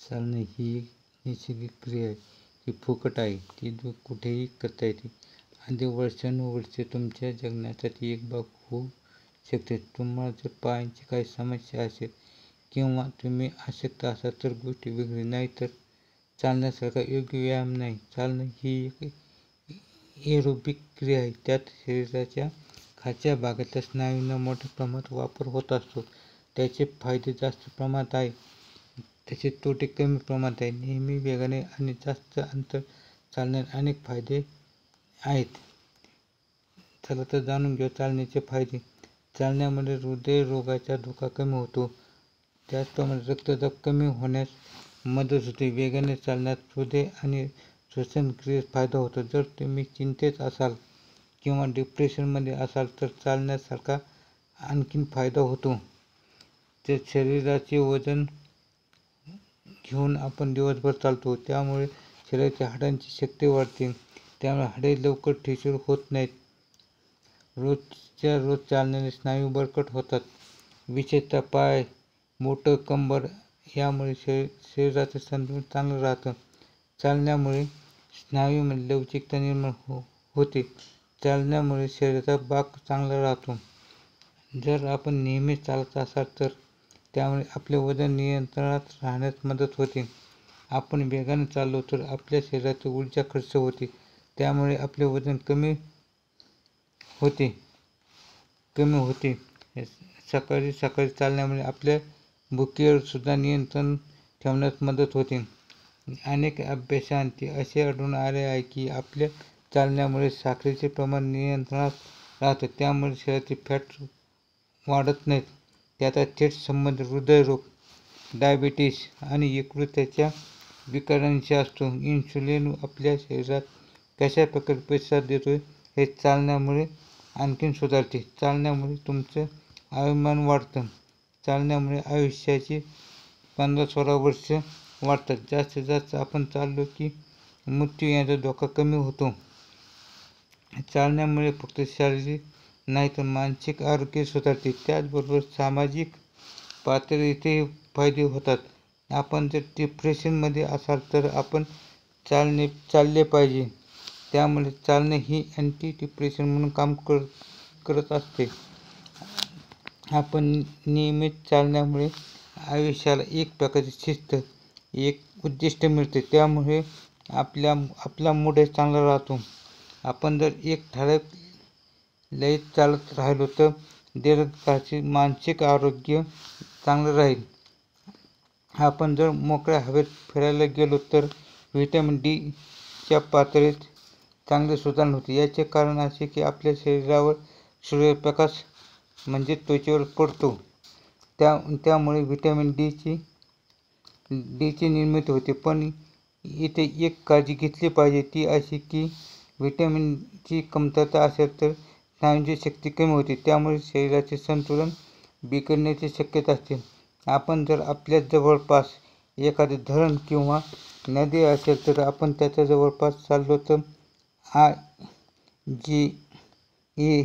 चालणे ही एक नैसर्गिक क्रिया आहे. ती फुकट आहे. ती कुठेही करता येते आणि वर्षानुवर्षे तुमच्या जगण्यासाठी एक भाग होऊ शकते. तुम्हाला जर पायांची काही समस्या असेल किंवा तुम्ही अशक्त असाल तर गोष्टी वेगळी, नाही तर चालण्यासारखा योग्य व्यायाम नाही. चालणं ही एक एरोबिक क्रिया आहे. त्यात शरीराच्या खालच्या भागातल्या स्नायूंना मोठ्या प्रमाणात वापर होत असतो. त्याचे फायदे जास्त प्रमाणात आहे, त्याचे तोटे कमी प्रमाणात आहे. नेहमी वेगाने आणि जास्त अंतर चालण्यात अनेक फायदे आहेत. चला तर जाणून घेऊ चालण्याचे फायदे. चालण्यामुळे हृदयरोगाचा धोका कमी होतो. त्याचप्रमाणे रक्तदाब कमी होण्यास मदत होते. वेगाने चालण्यात हृदय आणि श्वसन क्रियेस फायदा होतो. जर तुम्ही चिंतेत असाल किंवा डिप्रेशनमध्ये असाल तर चालण्यासारखा आणखीन फायदा होतो. तर शरीराचे वजन घेऊन आपण दिवसभर चालतो, त्यामुळे शरीराच्या हाडांची शक्ती वाढते. त्यामुळे हाडे लवकर ठिसूळ होत नाहीत. रोजच्या रोज चालण्याने स्नायू बळकट होतात, विशेषतः पाय, बोटं, कंबर. यामुळे शरीराचं संतुलन चांगलं राहतं. चालण्यामुळे स्नायूमध्ये लवचिकता निर्माण होते. चालण्यामुळे शरीराचा बाक चांगला राहतो. जर आपण नेहमी चालत असाल तर त्यामुळे आपले वजन नियंत्रणात राहण्यास मदत होते. आपण वेगाने चाललो तर आपल्या शरीराची ऊर्जा खर्च होते, त्यामुळे आपले वजन कमी होते. सकाळी चालण्यामुळे आपल्या भुकेवर सुद्धा नियंत्रण ठेवण्यास मदत होते. अनेक अभ्यासांती असे आढळून आले आहे की आपल्या चालण्यामुळे साखरेचे प्रमाण नियंत्रणात राहतं, त्यामुळे शरीरातील फॅट वाढत नाहीत. त्याचा थेट संबंध हृदयरोग, डायबिटीस आणि यकृताच्या विकारांशी असतो. इन्शुलिन आपल्या शरीरात कशा प्रकारे प्रतिसाद देतो हे चालण्यामुळे आणखीन सुधारते. चालण्यामुळे तुमचं आयुर्मान वाढतं. चालण्यामुळे आयुष्याची 15-16 वर्षे वाढतात. जास्तीत जास्त आपण चाललो की मृत्यू येण्याचा धोका कमी होतो. चालण्यामुळे फक्त शारीरिक नाही तर मानसिक आरोग्य सुधारते. त्याचबरोबर सामाजिक पातळीवरही फायदे होतात. आपण जर डिप्रेशनमध्ये असाल तर आपण चालले पाहिजे. त्यामुळे चालणे ही अँटी डिप्रेशन म्हणून काम करत असते. आपण नियमित चालण्यामुळे आयुष्याला एक प्रकारची शिस्त, एक उद्दिष्ट मिळते. त्यामुळे आपला मूडही चांगला राहतो. आपण जर एक ठराविक लयीत चालत राहिलो तर दीर्घकाळाचे मानसिक आरोग्य चांगलं राहील. आपण जर मोकळ्या हवेत फिरायला गेलो तर व्हिटॅमिन डी च्या पातळीत चांगली सुधारणा होते. याचे कारण असे की आपल्या शरीरावर सूर्यप्रकाश म्हणजे त्वचेवर पडतो, त्यामुळे व्हिटॅमिन डी ची निर्मिती होते. पण इथे एक काळजी घेतली पाहिजे, ती अशी की व्हिटॅमिन ची कमतरता असेल तर स्नायूंची शक्ती कमी होते, त्यामुळे शरीराचे संतुलन बिघडण्याची शक्यता असते. आपण जर आपल्या जवळपास एखादे धरण किंवा नदी असेल तर आपण त्याच्या जवळपास चाललो तर IgE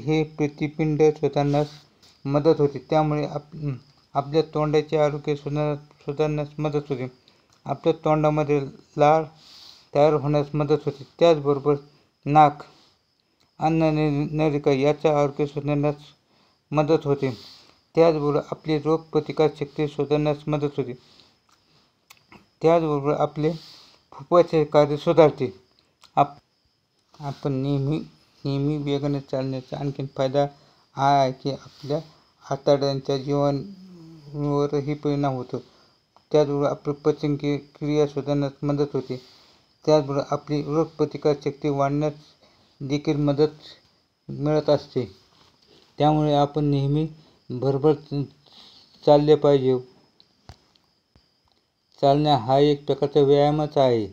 हे प्रतिपिंड शोधण्यास मदत होते. त्यामुळे आपल्या तोंडाचे आरोग्य सुधारण्यास मदत होते. आपल्या तोंडामध्ये लाळ तयार होण्यास मदत होते. त्याचबरोबर नाक, अन्ननलिका याचे आरोग्य सुधारण्यास मदत होते. त्याचबरोबर आपली रोगप्रतिकारशक्ती सुधारण्यास मदत होते. त्याचबरोबर आपले फुफ्फुसाचे कार्य सुधारते. आपण नेहमी वेगाने चालण्याचा आणखी फायदा हा आहे की आपल्या आतड्यांच्या जीवाणूंवरही परिणाम होतो. त्याचबरोबर आपली पचन क्रिया सुधारण्यास मदत होते. त्याचबरोबर आपली रोगप्रतिकारशक्ती वाढण्यास देखील मदत मिळत असते. त्यामुळे आपण नेहमी भरभर चालले पाहिजे. चालणे हा एक प्रकारचा व्यायामच आहे.